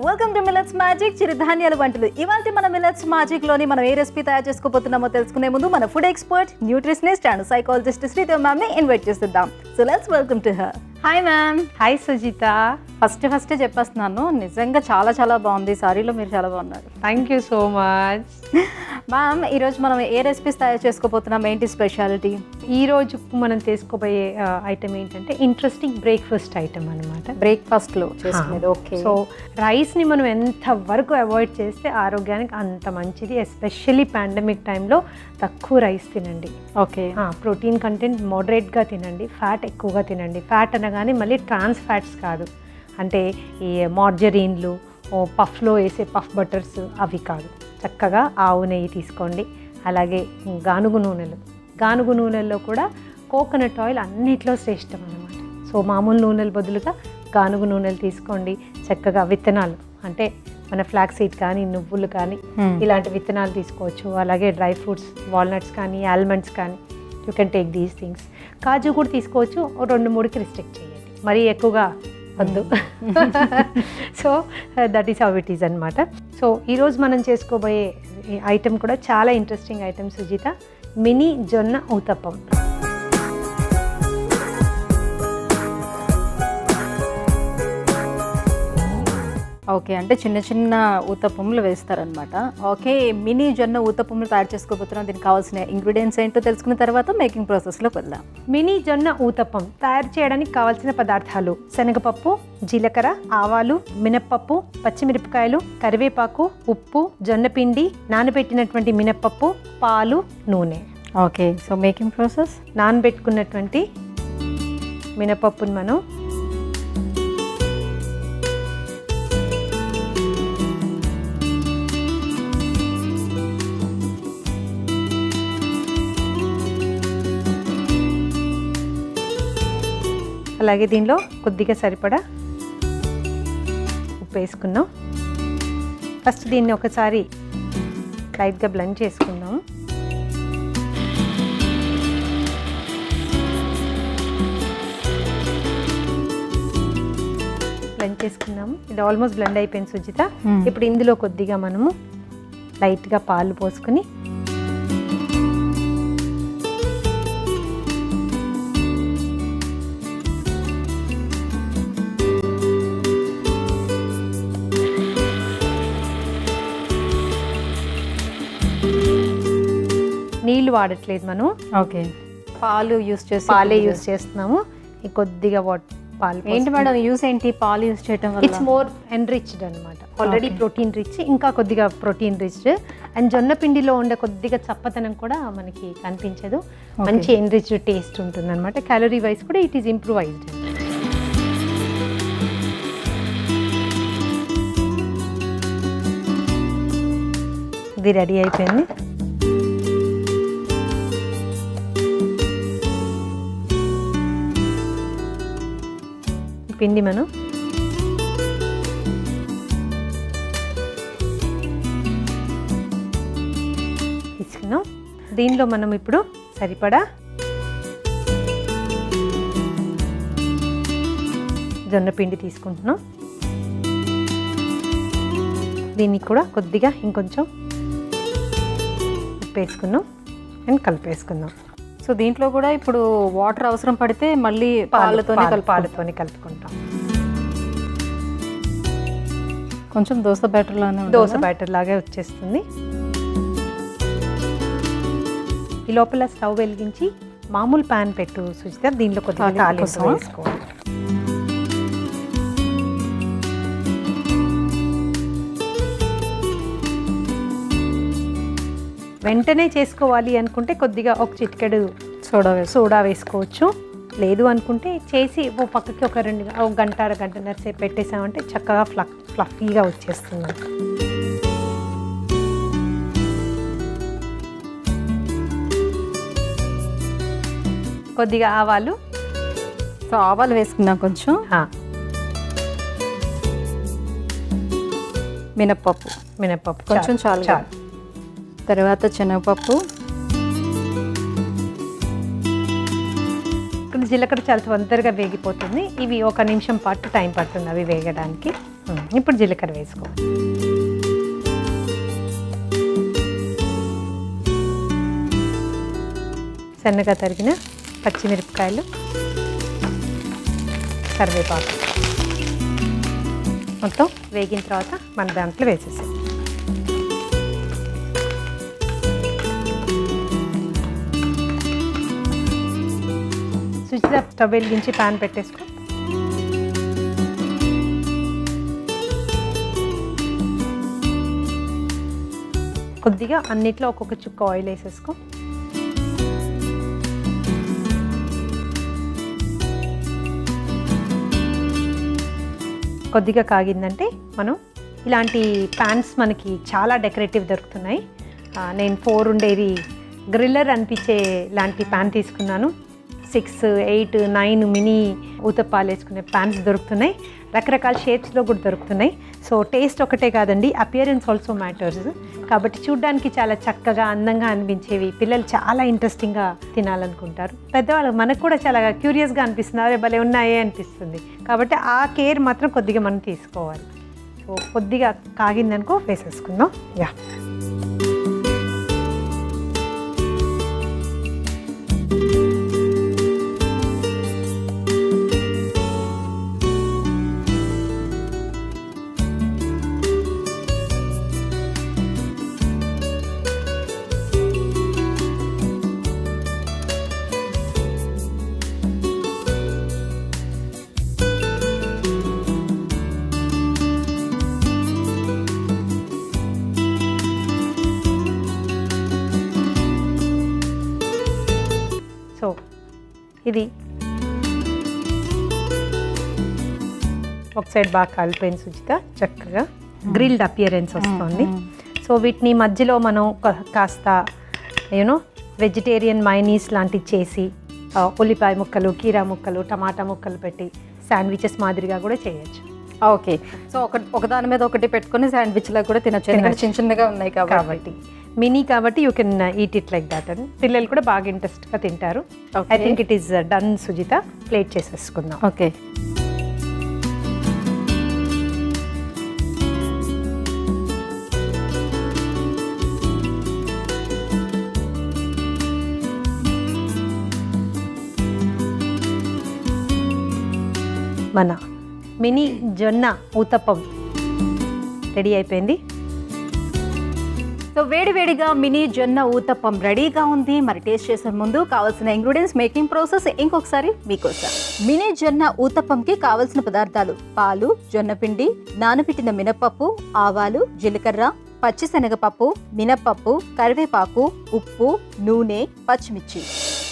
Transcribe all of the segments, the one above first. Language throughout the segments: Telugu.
వెల్కమ్ టు మిల్లెట్స్ మ్యాజిక్ చిరుధాన్యాల వంటలు. ఇవాళ మన మిల్లెట్స్ మ్యాజిక్ లోని మనం ఏ రెసిపీ తయారు చేసుకోబోతున్నామో తెలుసుకునే ముందు మన food expert, nutritionist and psychologist Sridevi ma'am ని ఇన్వైట్ చేద్దాం. So let's welcome to her. Hi ma'am. Hi Sujitha. First చెప్పేస్తున్నాను, నిజంగా చాలా బాగుంది. సారీలో మీరు చాలా బాగున్నారు. Thank you so much ma'am. ఈరోజు మనం ఏ రెసిపీస్ తయారు చేసుకోబోతున్నాం, ఏంటి స్పెషాలిటీ? ఈరోజు మనం చేసుకోబోయే ఐటమ్ ఏంటంటే ఇంట్రెస్టింగ్ బ్రేక్ఫాస్ట్ ఐటమ్ అనమాట. బ్రేక్ఫాస్ట్లో చేసుకునేది. ఓకే. సో రైస్ని మనం ఎంత వరకు అవాయిడ్ చేస్తే ఆరోగ్యానికి అంత మంచిది. ఎస్పెషల్లీ పాండమిక్ టైంలో తక్కువ రైస్ తినండి. ఓకే. ప్రోటీన్ కంటెంట్ మోడరేట్గా తినండి, ఫ్యాట్ ఎక్కువగా తినండి. ఫ్యాట్ అనగానే మళ్ళీ ట్రాన్స్ ఫ్యాట్స్ కాదు, అంటే ఈ మార్జరీన్లు, పఫ్లో వేసే పఫ్ బటర్స్ అవి కాదు. చక్కగా ఆవు నెయ్యి తీసుకోండి. అలాగే గానుగు నూనెల్లో కూడా కోకోనట్ ఆయిల్ అన్నిట్లో శ్రేష్టం అన్నమాట. సో మామూలు నూనెల బదులుగా గానుగు నూనెలు తీసుకోండి. చక్కగా విత్తనాలు, అంటే మన ఫ్లాక్స్ సీడ్ కానీ, నువ్వులు కానీ, ఇలాంటి విత్తనాలు తీసుకోవచ్చు. అలాగే డ్రై ఫ్రూట్స్, వాల్నట్స్ కానీ, ఆల్మండ్స్ కానీ, you can take these things. కాజు కూడా తీసుకోవచ్చు. 2-3కి రిస్ట్రిక్ట్ చేయండి, మరీ ఎక్కువగా వద్దు. So that is how it is అనమాట. సో ఈరోజు మనం చేసుకోబోయే ఐటెం కూడా చాలా ఇంట్రెస్టింగ్ ఐటెం సుజిత. మినీ జొన్న ఊతప్పం. ఓకే, అంటే చిన్న ఊతప్పములు వేస్తారనమాట. ఓకే, మినీ జొన్న ఊతప్పములు తయారు చేసుకోబోతున్నాం. దీనికి కావాల్సిన ఇంగ్రీడియంట్స్ ఏంటో తెలుసుకున్న తర్వాత మేకింగ్ ప్రాసెస్లోకి వెళ్దాం. మినీ జొన్న ఊతప్పం తయారు చేయడానికి కావాల్సిన పదార్థాలు: శనగపప్పు, జీలకర్ర, ఆవాలు, మినప్పప్పు, పచ్చిమిరపకాయలు, కరివేపాకు, ఉప్పు, జొన్నపిండి, నానబెట్టినటువంటి మినప్పప్పు, పాలు, నూనె. ఓకే. సో మేకింగ్ ప్రాసెస్: నానబెట్టుకున్నటువంటి మినపప్పును మనం అలాగే దీనిలో కొద్దిగా సరిపడా ఉప్పు వేసుకున్నాం. ఫస్ట్ దీన్ని ఒకసారి లైట్గా బ్లెండ్ చేసుకుందాం. బ్లెండ్ చేసుకున్నాము. ఇది ఆల్మోస్ట్ బ్లెండ్ అయిపోయింది సుజిత. ఇప్పుడు ఇందులో కొద్దిగా మనము లైట్గా పాలు పోసుకొని నీళ్ళు వాడట్లేదు మనం. ఓకే. పాలే యూస్ చేస్తున్నాము. కొద్దిగా పాలు. ఏంటి మేడం యూస్ ఏంటి పాలు యూస్ చేయడం వల్ల? ఇట్స్ మోర్ ఎన్రిచ్డ్ అనమాట. ఆల్రెడీ ప్రోటీన్ రిచ్, ఇంకా కొద్దిగా ప్రోటీన్ రిచ్డ్. అండ్ జొన్న పిండిలో ఉండే కొద్దిగా చప్పతనం కూడా మనకి కనిపించదు. మంచి ఎన్రిచ్డ్ టేస్ట్ ఉంటుంది అనమాట. క్యాలరీ వైజ్ కూడా ఇట్ ఈస్ ఇంప్రూవైజ్డ్. ఇది రెడీ అయిపోయింది. పిండి మనం తీసుకున్నాం. దీనిలో మనం ఇప్పుడు సరిపడా జొన్న పిండి తీసుకుంటున్నాం. దీనికి కూడా కొద్దిగా ఇంకొంచెం ఉప్పు వేసుకున్నాం అండ్ కలిపేసుకుందాం. సో దీంట్లో కూడా ఇప్పుడు వాటర్ అవసరం పడితే మళ్ళీ పాలతోనే కలుపుకుంటాం. కొంచెం దోశ బ్యాటర్ లాగే వచ్చేస్తుంది. ఈ లోపల స్టవ్ వెలిగించి మామూలు ప్యాన్ పెట్టు సుజిత. దీంట్లో కొద్దిగా తాలింపు వేసుకోవాలి. వెంటనే చేసుకోవాలి అనుకుంటే కొద్దిగా ఒక చిటికెడు సోడా వేసుకోవచ్చు. లేదు అనుకుంటే చేసి ఓ పక్కకి ఒక గంటన్నర సేపు పెట్టేసామంటే చక్కగా ఫ్లఫీగా వచ్చేస్తుంది. కొద్దిగా ఆవాలు. సో ఆవాలు వేసుకున్నాం కొంచెం. మినప్పప్పు కొంచెం చాలు. తర్వాత శనగపప్పు, జీలకర్ర చాలా తొందరగా వేగిపోతుంది. ఇవి 1 నిమిషం పాటు టైం పడుతుంది అవి వేగడానికి. ఇప్పుడు జీలకర్ర వేసుకో. సన్నగా తరిగిన పచ్చిమిరపకాయలు, కరివేపాకు మొత్తం వేగిన తర్వాత మన దాంట్లో వేసేసాం. సుచిత స్టవ్ వెలిగించి ప్యాన్ పెట్టేసుకో. కొద్దిగా అన్నిట్లో ఒక్కొక్క చుక్క ఆయిల్ వేసేసుకో. కొద్దిగా కాగిందంటే మనం ఇలాంటి ప్యాన్స్ మనకి చాలా డెకరేటివ్ దొరుకుతున్నాయి. నేను 4 ఉండేది గ్రిల్లర్ అనిపించే లాంటి ప్యాన్ తీసుకున్నాను. 6, 8, 9 మినీ ఊతప్పాలు వేసుకునే ప్యాన్స్ దొరుకుతున్నాయి. రకరకాల షేప్స్లో కూడా దొరుకుతున్నాయి. సో టేస్ట్ ఒకటే కాదండి, అపియరెన్స్ ఆల్సో మ్యాటర్స్. కాబట్టి చూడ్డానికి చాలా చక్కగా అందంగా అనిపించేవి పిల్లలు చాలా ఇంట్రెస్టింగ్గా తినాలనుకుంటారు. పెద్దవాళ్ళు మనకు కూడా చాలా క్యూరియస్గా అనిపిస్తుంది, అరే భలే ఉన్నాయే అనిపిస్తుంది. కాబట్టి ఆ కేర్ మాత్రం కొద్దిగా మనం తీసుకోవాలి. సో కొద్దిగా కాగిందనుకో వేసేసుకుందాం. యా, సో ఇది ఒక సైడ్ బాగా కాలిపోయిన సుచిత, చక్కగా గ్రిల్డ్ అపియరెన్స్ వస్తుంది. సో వీటిని మధ్యలో మనం కాస్త యూనో వెజిటేరియన్ మైనీస్ లాంటివి చేసి ఉల్లిపాయ ముక్కలు, కీరా ముక్కలు, టమాటా ముక్కలు పెట్టి శాండ్విచెస్ మాదిరిగా కూడా చేయొచ్చు. ఓకే, సో ఒకదాని మీద ఒకటి పెట్టుకుని శాండ్విచ్లా కూడా తినచ్చు, చిన్న చిన్నగా ఉన్నాయి కాబట్టి. మినీ కాబట్టి you can eat it like that అని పిల్లలు కూడా బాగా ఇంట్రెస్ట్గా తింటారు. I think it is done Sujitha. Plate చేసేసుకుందాం. ఓకే, మన మినీ జొన్న ఊతప్పం రెడీ అయిపోయింది. సో వేడివేడిగా మినీ జొన్న ఊతప్పం రెడీగా ఉంది. మరి టేస్ట్ చేసే ముందు కావాల్సిన ఇంగ్రీడియంట్స్, మేకింగ్ ప్రాసెస్ ఇంకొకసారి మీకోసం. మినీ జొన్న ఊతప్పంకి కావలసిన పదార్థాలు: పాలు, జొన్న పిండి, నానబెట్టిన మినపప్పు, ఆవాలు, జీలకర్ర, పచ్చిశనగపప్పు, మినపప్పు, కరివేపాకు, ఉప్పు, నూనె, పచ్చిమిర్చి.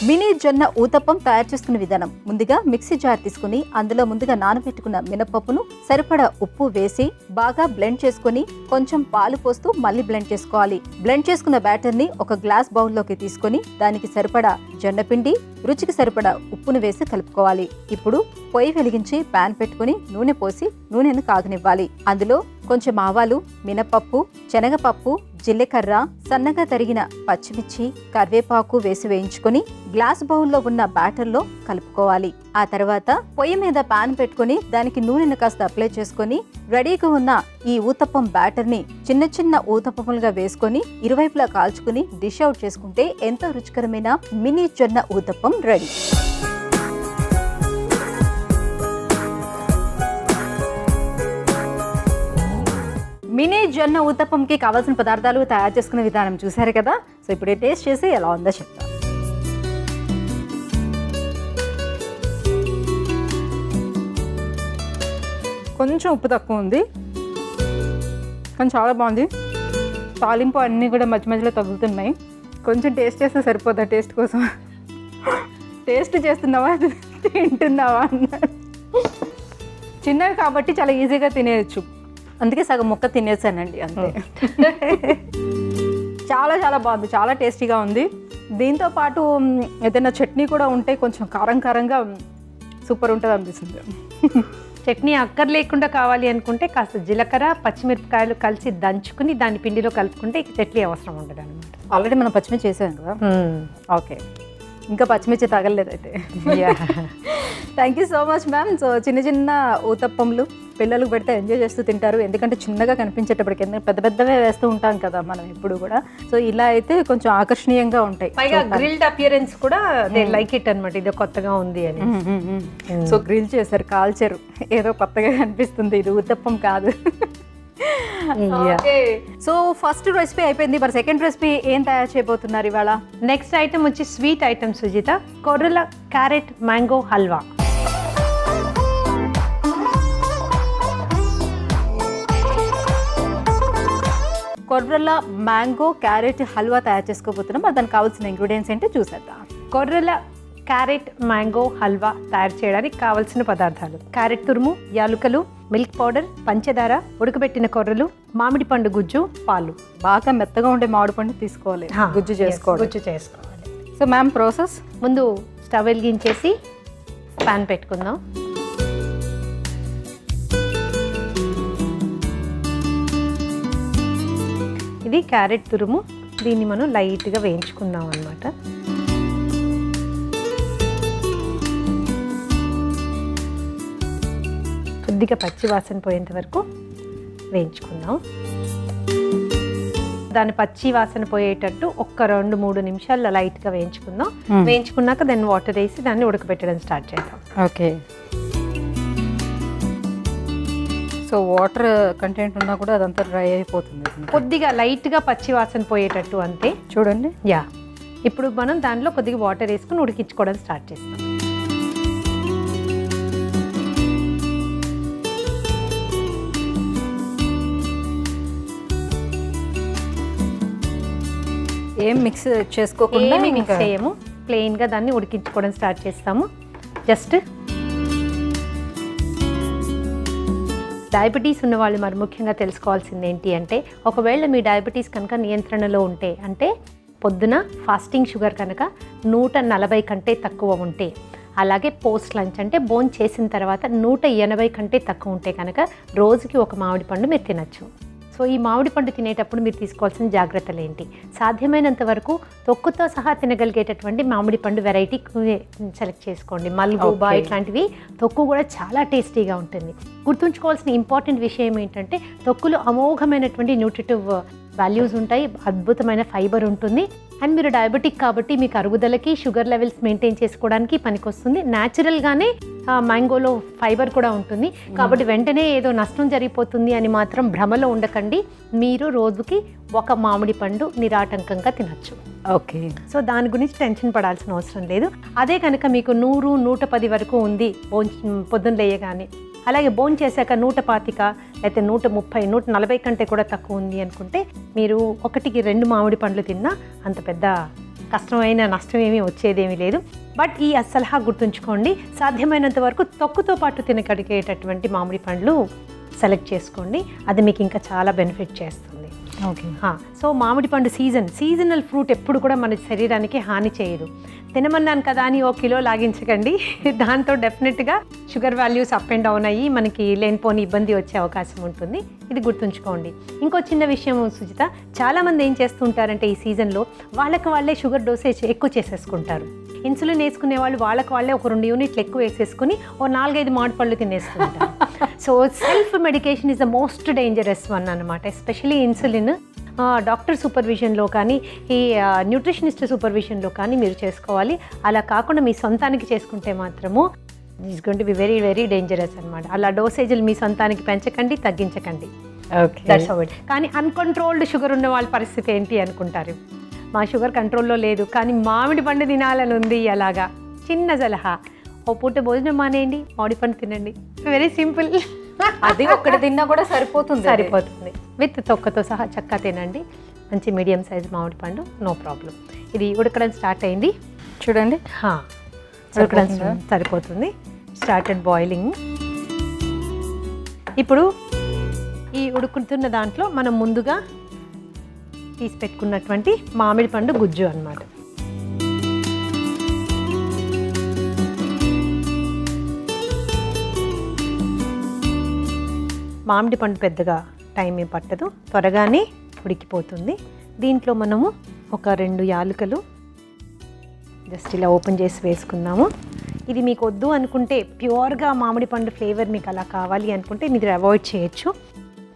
మినీ జొన్న ఊతప్పం తయారు చేసుకునే విధానం: ముందుగా మిక్సీ జార్ తీసుకుని అందులో ముందుగా నానబెట్టుకున్న మినపప్పును సరిపడా ఉప్పు వేసి బాగా బ్లెండ్ చేసుకుని కొంచెం పాలు పోస్తూ మళ్ళీ బ్లెండ్ చేసుకోవాలి. బ్లెండ్ చేసుకున్న బ్యాటర్ ని ఒక గ్లాస్ బౌల్లోకి తీసుకుని దానికి సరిపడా జొన్న పిండి, రుచికి సరిపడా ఉప్పును వేసి కలుపుకోవాలి. ఇప్పుడు పొయ్యి వెలిగించి పాన్ పెట్టుకుని నూనె పోసి నూనెను కాగనివ్వాలి. అందులో కొంచెం ఆవాలు, మినపప్పు, శనగపప్పు, జీలకర్ర, సన్నగా తరిగిన పచ్చిమిర్చి, కరివేపాకు వేసి వేయించుకొని గ్లాస్ బౌల్లో ఉన్న బ్యాటర్లో కలుపుకోవాలి. ఆ తర్వాత పొయ్యి మీద పాన్ పెట్టుకుని దానికి నూనెను కాస్త అప్లై చేసుకుని రెడీగా ఉన్న ఈ ఊతప్పం బ్యాటర్ని చిన్న చిన్న ఊతప్పములుగా వేసుకొని ఇరువైపులా కాల్చుకుని డిష్ అవుట్ చేసుకుంటే ఎంతో రుచికరమైన మినీ జొన్న ఊతప్పం రెడీ. మినీ జొన్న ఊతప్పంకి కావాల్సిన పదార్థాలు, తయారు చేసుకునే విధానం చూసారు కదా. సో ఇప్పుడు టేస్ట్ చేసి ఎలా ఉందో చెప్తాను. కొంచెం ఉప్పు తక్కువ ఉంది కానీ చాలా బాగుంది. తాలింపు అన్నీ కూడా మధ్య మధ్యలో తగులుతున్నాయి. కొంచెం టేస్ట్ చేస్తే సరిపోదా టేస్ట్ కోసం? టేస్ట్ చేస్తున్నావా తింటున్నావా అన్నారు. చిన్నవి కాబట్టి చాలా ఈజీగా తినేయచ్చు, అందుకే సగం ముక్క తినేసానండి అంతే. చాలా చాలా బాగుంది, చాలా టేస్టీగా ఉంది. దీంతో పాటు ఏదైనా చట్నీ కూడా ఉంటే కొంచెం కారం కారంగా సూపర్ ఉంటుంది అనిపిస్తుంది. చట్నీ అక్కర్లేకుండా కావాలి అనుకుంటే కాస్త జీలకర్ర, పచ్చిమిరపకాయలు కలిసి దంచుకుని దాన్ని పిండిలో కలుపుకుంటే చట్నీ అవసరం ఉండదు అనమాట. ఆల్రెడీ మనం పచ్చిమిర్చి చేసాం కదా. ఓకే, ఇంకా పచ్చిమిర్చి తగలలేదు అయితే. Thank you so much ma'am. So చిన్న చిన్న ఊతప్పంలు పిల్లలకు పెడితే ఎంజాయ్ చేస్తూ తింటారు, ఎందుకంటే చిన్నగా కనిపించేటప్పటికి పెద్ద పెద్దవే వేస్తూ ఉంటాం కదా మనం ఎప్పుడు కూడా. సో ఇలా అయితే కొంచెం ఆకర్షణీయంగా ఉంటాయి. పైగా గ్రిల్డ్ అపియరెన్స్ కూడా దే లైక్ ఇట్ అనమాట, ఇది కొత్తగా ఉంది అని. సో గ్రిల్ చేశారు, కాల్చారు, ఏదో కొత్తగా కనిపిస్తుంది, ఇది ఊతప్పం కాదు. సో ఫస్ట్ రెసిపీ అయిపోయింది, మరి సెకండ్ రెసిపీ ఏం తయారు చేయబోతున్నారు ఇవాళ? నెక్స్ట్ ఐటమ్ వచ్చి స్వీట్ ఐటమ్ సుజిత, కొర్రల క్యారెట్ మ్యాంగో హల్వా. కొర్రల మ్యాంగో క్యారెట్ హల్వా తయారు చేసుకోబోతున్నాం. మరి దానికి కావాల్సిన ఇంగ్రీడియంట్స్ ఏంటో చూసేద్దాం. కొర్రల క్యారెట్ మ్యాంగో హల్వా తయారు చేయడానికి కావలసిన పదార్థాలు: క్యారెట్ తురుము, యాలుకలు, మిల్క్ పౌడర్, పంచదార, ఉడకబెట్టిన కొర్రలు, మామిడి పండు గుజ్జు, పాలు. బాగా మెత్తగా ఉండే మామిడి పండు తీసుకోవాలి, గుజ్జు చేసుకోవాలి. సో మ్యామ్ ప్రాసెస్, ముందు స్టవ్ వెలిగించేసి పాన్ పెట్టుకుందాం. ఇది క్యారెట్ తురుము, దీన్ని మనం లైట్గా వేయించుకుందాం అన్నమాట. కొద్దిగా పచ్చి వాసన పోయేంత వరకు వేయించుకుందాం. దాని పచ్చి వాసన పోయేటట్టు ఒక్క 2-3 నిమిషాలు లైట్గా వేయించుకుందాం. వేయించుకున్నాక దాన్ని వాటర్ వేసి దాన్ని ఉడకబెట్టడం స్టార్ట్ చేద్దాం. ఓకే. సో వాటర్ కంటెంట్ ఉన్నా కూడా అదంతా డ్రై అయిపోతుంది. కొద్దిగా లైట్గా పచ్చి వాసన పోయేటట్టు అంతే. చూడండి. యా, ఇప్పుడు మనం దాంట్లో కొద్దిగా వాటర్ వేసుకుని ఉడికించుకోవడం స్టార్ట్ చేస్తాం. ఏం మిక్స్ చేసుకోకుండా మిక్స్ చేయము, ప్లెయిన్గా దాన్ని ఉడికించుకోవడం స్టార్ట్ చేస్తాము. జస్ట్ డయాబెటీస్ ఉన్న వాళ్ళు మరి ముఖ్యంగా తెలుసుకోవాల్సింది ఏంటి అంటే, ఒకవేళ మీ డయాబెటీస్ కనుక నియంత్రణలో ఉంటే, అంటే పొద్దున ఫాస్టింగ్ షుగర్ కనుక 140 కంటే తక్కువ ఉంటే, అలాగే పోస్ట్ లంచ్ అంటే భోజనం చేసిన తర్వాత 180 కంటే తక్కువ ఉంటే కనుక రోజుకి ఒక మామిడి పండు మీరు తినచ్చు. సో ఈ మామిడి పండు తినేటప్పుడు మీరు తీసుకోవాల్సిన జాగ్రత్తలు ఏంటి? సాధ్యమైనంత వరకు తొక్కుతో సహా తినగలిగేటటువంటి మామిడి పండు వెరైటీ సెలెక్ట్ చేసుకోండి. మల్గోబా ఇట్లాంటివి తొక్కు కూడా చాలా టేస్టీగా ఉంటుంది. గుర్తుంచుకోవాల్సిన ఇంపార్టెంట్ విషయం ఏంటంటే, తొక్కులో అమోఘమైనటువంటి న్యూట్రిటివ్ వాల్యూస్ ఉంటాయి, అద్భుతమైన ఫైబర్ ఉంటుంది. అండ్ మీరు డయాబెటిక్ కాబట్టి మీకు అరుగుదలకి, షుగర్ లెవెల్స్ మెయింటైన్ చేసుకోవడానికి పనికొస్తుంది. న్యాచురల్గానే మ్యాంగోలో ఫైబర్ కూడా ఉంటుంది కాబట్టి వెంటనే ఏదో నష్టం జరిగిపోతుంది అని మాత్రం భ్రమలో ఉండకండి. మీరు రోజుకి ఒక మామిడి పండు నిరాటంకంగా తినచ్చు. ఓకే. సో దాని గురించి టెన్షన్ పడాల్సిన అవసరం లేదు. అదే కనుక మీకు 100-110 వరకు ఉంది పొద్దున్న లేయగానే, అలాగే భోజనం చేశాక 125 లేకపోతే 130, 140 కంటే కూడా తక్కువ ఉంది అనుకుంటే, మీరు 1-2 మామిడి పండ్లు తిన్నా అంత పెద్ద కష్టమైన నష్టం ఏమీ వచ్చేదేమీ లేదు. బట్ ఈ సలహా గుర్తుంచుకోండి, సాధ్యమైనంత వరకు తొక్కుతో పాటు తినగలిగేటటువంటి మామిడి పండ్లు సెలెక్ట్ చేసుకోండి. అది మీకు ఇంకా చాలా బెనిఫిట్ చేస్తుంది. ఓకే. సో మామిడి పండు సీజనల్ ఫ్రూట్ ఎప్పుడు కూడా మన శరీరానికి హాని చేయదు. తినమన్నాను కదా అని 1 కిలో లాగించకండి, దాంతో డెఫినెట్గా sugar values up and down అయ్యి మనకి లేనిపోని ఇబ్బంది వచ్చే అవకాశం ఉంటుంది. ఇది గుర్తుంచుకోండి. ఇంకో చిన్న విషయం సుజిత, చాలామంది ఏం చేస్తుంటారంటే ఈ సీజన్లో వాళ్ళే షుగర్ డోసేజ్ ఎక్కువ చేసేసుకుంటారు. ఇన్సులిన్ వేసుకునే వాళ్ళు వాళ్ళే ఒక 2 యూనిట్లు ఎక్కువ వేసేసుకుని 4-5 మామిడి పళ్ళు తినేస్తుంటారు. So self medication is the most dangerous one అనమాట. ఎస్పెషలీ ఇన్సులిన్ డాక్టర్ సూపర్విజన్లో కానీ, ఈ న్యూట్రిషనిస్ట్ సూపర్విజన్లో కానీ మీరు చేసుకోవాలి. అలా కాకుండా మీ సొంతానికి చేసుకుంటే మాత్రము it's going to be very very dangerous అనమాట. అలా డోసేజీలు మీ సొంతానికి పెంచకండి, తగ్గించకండి. That's how it. కానీ అన్కంట్రోల్డ్ షుగర్ ఉన్న వాళ్ళ పరిస్థితి ఏంటి అనుకుంటారు. మా షుగర్ కంట్రోల్లో లేదు కానీ మామిడి పండు తినాలని ఉంది. అలాగా చిన్న సలహా, ఓ పూట భోజనం మానేయండి, మామిడి పండు తినండి. Very simple. అది ఒక్కటి తిన్నా కూడా సరిపోతుంది. విత్ తొక్కతో సహా చక్కగా తినండి. మంచి మీడియం సైజ్ మామిడి పండు, నో ప్రాబ్లం. ఇది ఉడకడం స్టార్ట్ అయింది చూడండి. ఉడకడం సరిపోతుంది. Started boiling. ఇప్పుడు ఈ ఉడుకుతున్న దాంట్లో మనం ముందుగా తీసి పెట్టుకున్నటువంటి మామిడి పండు గుజ్జు అన్నమాట. మామిడి పండు పెద్దగా టైం ఏం పట్టదు, త్వరగానే ఉడికిపోతుంది. దీంట్లో మనము ఒక 2 యాలకులు, జస్ట్ ఇలా ఓపెన్ చేసి వేసుకుందాము. ఇది మీకు వద్దు అనుకుంటే, ప్యూర్గా మామిడి పండు ఫ్లేవర్ మీకు అలా కావాలి అనుకుంటే మీరు అవాయిడ్ చేయొచ్చు.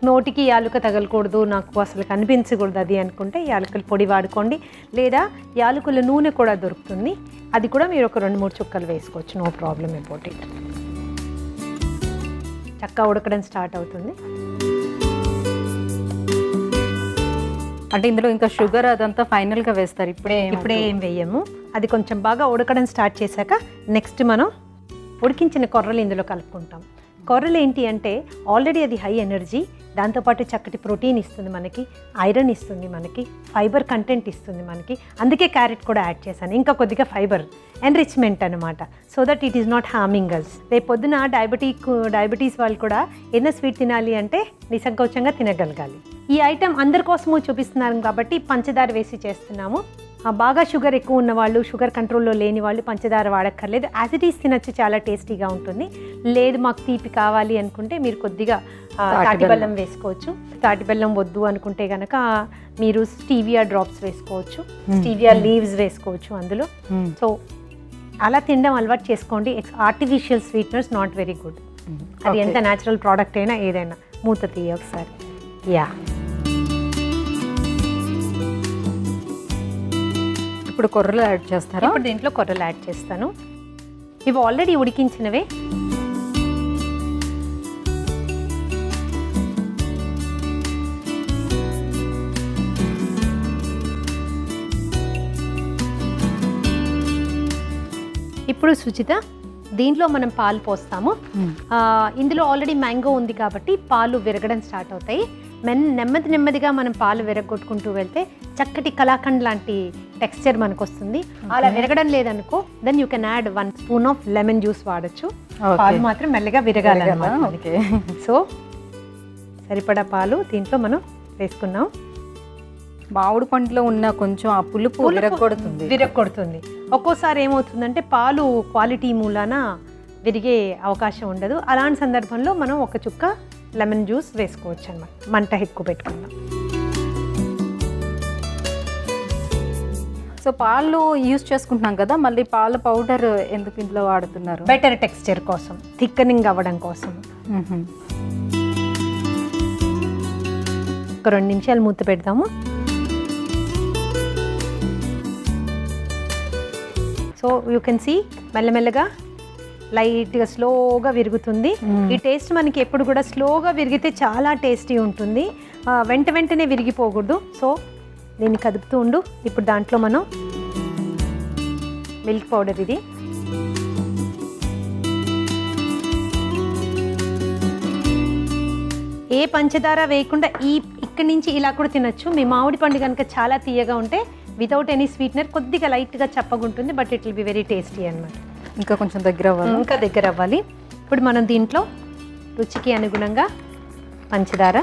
నోటికి యాలుక తగలకూడదు, నాకు అసలు కనిపించకూడదు అది అనుకుంటే యాలకుల పొడి వాడుకోండి, లేదా యాలకుల నూనె కూడా దొరుకుతుంది, అది కూడా మీరు ఒక 2-3 చుక్కలు వేసుకోవచ్చు. No problem about it. చక్కగా ఉడకడం స్టార్ట్ అవుతుంది. అంటే ఇందులో ఇంకా షుగర్ అదంతా ఫైనల్గా వేస్తారు, ఇప్పుడే ఏం వేయము. అది కొంచెం బాగా ఉడకడం స్టార్ట్ చేశాక నెక్స్ట్ మనం ఉడికించిన కొర్రలు ఇందులో కలుపుకుంటాం. కొర్రలు ఏంటి అంటే ఆల్రెడీ అది హై ఎనర్జీ, దాంతోపాటు చక్కటి ప్రోటీన్ ఇస్తుంది మనకి, ఐరన్ ఇస్తుంది మనకి, ఫైబర్ కంటెంట్ ఇస్తుంది మనకి. అందుకే క్యారెట్ కూడా యాడ్ చేశాను, ఇంకా ఫైబర్ ఎన్రిచ్మెంట్ అనమాట, so that it is not harming us. రేపు పొద్దున డయాబెటీస్ వాళ్ళు కూడా ఏదైనా స్వీట్ తినాలి అంటే నిసంకోచంగా తినగలగాలి. ఈ ఐటెం అందరి కోసము చూపిస్తున్నాను కాబట్టి పంచదార వేసి చేస్తున్నాము. బాగా షుగర్ ఎక్కువ ఉన్న వాళ్ళు, షుగర్ కంట్రోల్లో లేని వాళ్ళు పంచదార వాడక్కర్లేదు, యాజ్ ఇట్ ఈస్ తినచ్చు, చాలా టేస్టీగా ఉంటుంది. లేదు మాకు తీపి కావాలి అనుకుంటే మీరు కొద్దిగా తాటి బెల్లం వేసుకోవచ్చు. తాటి బెల్లం వద్దు అనుకుంటే కనుక మీరు స్టీవియా డ్రాప్స్ వేసుకోవచ్చు, స్టీవియా లీవ్స్ వేసుకోవచ్చు అందులో. సో అలా తినడం అలవాటు చేసుకోండి. Artificial sweeteners not very good. అది ఎంత న్యాచురల్ ప్రోడక్ట్ అయినా ఏదైనా. మూత తీయ ఒకసారి. యా, ఇప్పుడు కొర్రలు యాడ్ చేస్తారా? ఇప్పుడు దీంట్లో కొర్రలు యాడ్ చేస్తాను. ఇవి ఆల్రెడీ ఉడికించినవే. ఇప్పుడు సుచిత, దీంట్లో మనం పాలు పోస్తాము. ఇందులో ఆల్రెడీ మ్యాంగో ఉంది కాబట్టి పాలు విరగడం స్టార్ట్ అవుతాయి. నెమ్మదిగా మనం పాలు విరగొట్టుకుంటూ వెళ్తే చక్కటి కలాకండ్ లాంటి టెక్స్చర్ మనకు వస్తుంది. అలా విరగడం లేదనుకో, then you can add 1 spoon of lemon juice వాడచ్చు. పాలు మాత్రం మెల్లగా విరగాలన్నమాట. సో సరిపడా పాలు దీంట్లో మనం వేసుకున్నాం. మామిడి పండులో ఉన్న కొంచెం ఆ పులుపు విరగొడుతుంది. ఒక్కోసారి ఏమవుతుందంటే పాలు క్వాలిటీ మూలాన విరిగే అవకాశం ఉండదు. అలాంటి సందర్భంలో మనం ఒక చుక్క లెమన్ జ్యూస్ వేసుకోవచ్చు అన్నమాట. మంట ఎక్కువ పెట్టుకుందాం. సో పాలు యూజ్ చేసుకుంటున్నాం కదా, మళ్ళీ పాల పౌడర్ ఎందుకు ఇంట్లో వాడుతున్నారు? బెటర్ టెక్స్చర్ కోసం, థిక్కనింగ్ అవ్వడం కోసం. ఒక 2 నిమిషాలు మూత పెడదాము. సో యూ కెన్ సీ మెల్లమెల్లగా లైట్గా స్లోగా విరుగుతుంది. ఈ టేస్ట్ మనకి ఎప్పుడు కూడా స్లోగా విరిగితే చాలా టేస్టీ ఉంటుంది, వెంటనే విరిగిపోకూడదు. సో దీన్ని కదుపుతూ ఉండు. ఇప్పుడు దాంట్లో మనం మిల్క్ పౌడర్, ఇది ఏ పంచదార వేయకుండా ఇక్కడి నుంచి ఇలా కూడా తినచ్చు. మీ మామిడి పండు కనుక చాలా తీయగా ఉంటే వితౌట్ ఎనీ స్వీట్నర్ కొద్దిగా లైట్గా చప్పగుంటుంది, but it will be very tasty అనమాట. ఇంకా కొంచెం దగ్గర అవ్వాలి. ఇప్పుడు మనం దీంట్లో రుచికి అనుగుణంగా పంచదార,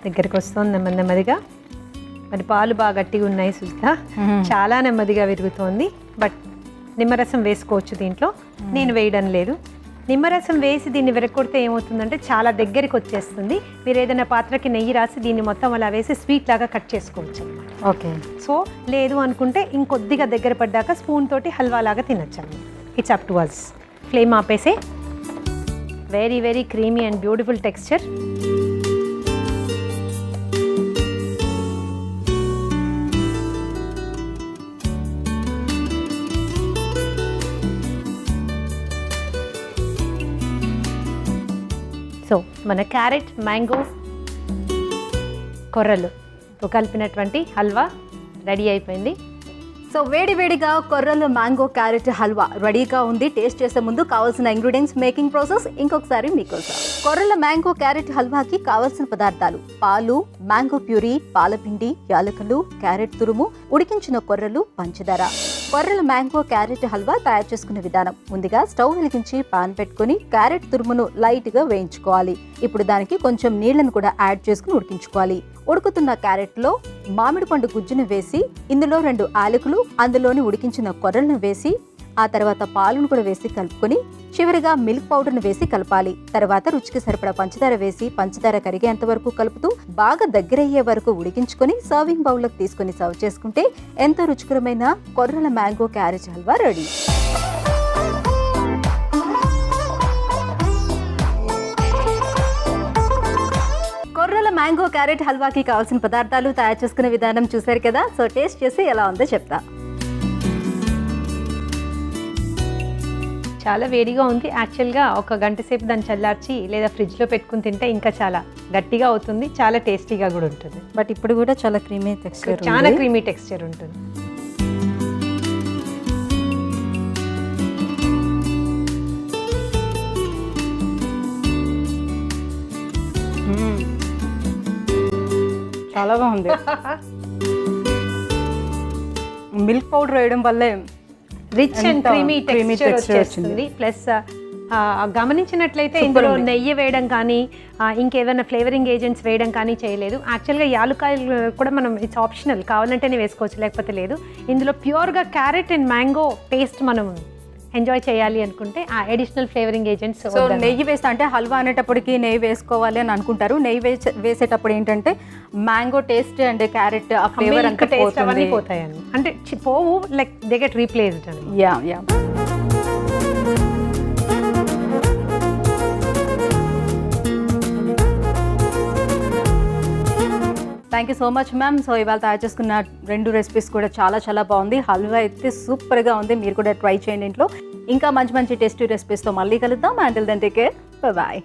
దగ్గరికి వస్తుంది నెమ్మదిగా. మరి పాలు బాగా గట్టిగా ఉన్నాయి సుజిత, చాలా నెమ్మదిగా విరుగుతోంది. బట్ నిమ్మరసం వేసుకోవచ్చు దీంట్లో, నేను వేయడం లేదు. నిమ్మరసం వేసి దీన్ని విరగొడితే ఏమవుతుందంటే చాలా దగ్గరికి వచ్చేస్తుంది. మీరు ఏదైనా పాత్రకి నెయ్యి రాసి దీన్ని మొత్తం అలా వేసి స్వీట్ లాగా కట్ చేసుకోవచ్చు అన్నమాట. ఓకే. సో లేదు అనుకుంటే ఇంకొద్దిగా దగ్గర పడ్డాక స్పూన్ తోటి హల్వా లాగా తినచ్చు అన్నమాట. It's up to us. Flame ఆపేసే. Very very creamy and beautiful texture. So మన క్యారెట్, మ్యాంగో, కొర్రలుతో కలిపినటువంటి హల్వా రెడీ అయిపోయింది. సో వేడివేడిగా కొర్రలు మ్యాంగో క్యారెట్ హల్వా రెడీగా ఉంది. టేస్ట్ చేసే ముందు కావాల్సిన ఇంగ్రీడియంట్స్, మేకింగ్ ప్రాసెస్ ఇంకొకసారి మీకోసం. కొర్రల మ్యాంగో క్యారెట్ హల్వాకి కావాల్సిన పదార్థాలు: పాలు, మ్యాంగో ప్యూరీ, పాలపిండి, యాలకులు, క్యారెట్ తురుము, ఉడికించిన కొర్రలు, పంచదార. కొర్రల మ్యాంగో క్యారెట్ హల్వా తయారు చేసుకునే విధానం: ముందుగా స్టవ్ వెలిగించి పాన్ పెట్టుకుని క్యారెట్ తురుమును లైట్ గా వేయించుకోవాలి. ఇప్పుడు దానికి కొంచెం నీళ్లను కూడా యాడ్ చేసుకుని ఉడికించుకోవాలి. ఉడుకుతున్న క్యారెట్ లో మామిడి పండు గుజ్జును వేసి, ఇందులో 2 యాలకులు, అందులోని ఉడికించిన కొర్రలను వేసి ఆ తర్వాత పాలను కూడా వేసి కలుపుకొని చివరిగా మిల్క్ పౌడర్ను వేసి కలపాలి. తర్వాత రుచికి సరిపడా పంచదార వేసి పంచదార కరిగేంత వరకు కలుపుతూ బాగా దగ్గరయ్యే వరకు ఉడికించుకొని సర్వింగ్ బౌల్లోకి తీసుకుని సర్వ్ చేసుకుంటే ఎంతో రుచికరమైన కొర్రల మ్యాంగో క్యారేజ్ హల్వా రెడీ. కొర్రల మ్యాంగో క్యారెట్ హల్వాకి కావాల్సిన పదార్థాలు, తయారు చేసుకునే విధానం చూశారు కదా. సో టేస్ట్ చేసి ఎలా ఉందో చెప్తా. చాలా వేడిగా ఉంది. యాక్చువల్గా ఒక గంట సేపు దాన్ని చల్లార్చి లేదా ఫ్రిడ్జ్లో పెట్టుకుని తింటే ఇంకా చాలా గట్టిగా అవుతుంది, చాలా టేస్టీగా కూడా ఉంటుంది. బట్ ఇప్పుడు కూడా చాలా క్రీమీ టెక్స్చర్, చాలా క్రీమీ టెక్స్చర్ ఉంటుంది. చాలా బాగుంది. మిల్క్ పౌడర్ వేయడం వల్లే రిచ్ అండ్ క్రీమీ టెక్స్చర్ వస్తుంది. ప్లస్ గమనించినట్లయితే ఇందులో నెయ్యి వేయడం కానీ ఇంకేదైనా ఫ్లేవరింగ్ ఏజెంట్స్ వేయడం కానీ చేయలేదు. యాక్చువల్గా యాలుకాయలు కూడా మనం ఇట్స్ ఆప్షనల్, కావాలంటేనే వేసుకోవచ్చు, లేకపోతే లేదు. ఇందులో ప్యూర్గా క్యారెట్ అండ్ మ్యాంగో టేస్ట్ మనం ఎంజాయ్ చేయాలి అనుకుంటే ఆ అడిషనల్ ఫ్లేవరింగ్ ఏజెంట్స్. సో నెయ్యి వేస్తే అంటే హల్వా అనేటప్పటికి నెయ్యి వేసుకోవాలి అని అనుకుంటారు. నెయ్యి వేసేటప్పుడు ఏంటంటే మ్యాంగో టేస్ట్ అండ్ క్యారెట్ ఆ ఫ్లేవర్ అంతా టేస్ట్ అవన్నీ పోతాయని, అంటే పోవు, లైక్ దే గెట్ రీప్లేస్డ్ అని. Yeah yeah. Thank you so much ma'am. So ఇవాళ తయారు చేసుకున్న 2 రెసిపీస్ కూడా చాలా చాలా బాగుంది. హల్వా అయితే సూపర్గా ఉంది. మీరు కూడా ట్రై చేయండి ఇంట్లో. ఇంకా మంచి మంచి టేస్టీ రెసిపీస్తో మళ్ళీ కలుద్దాం. Until then take care, bye bye.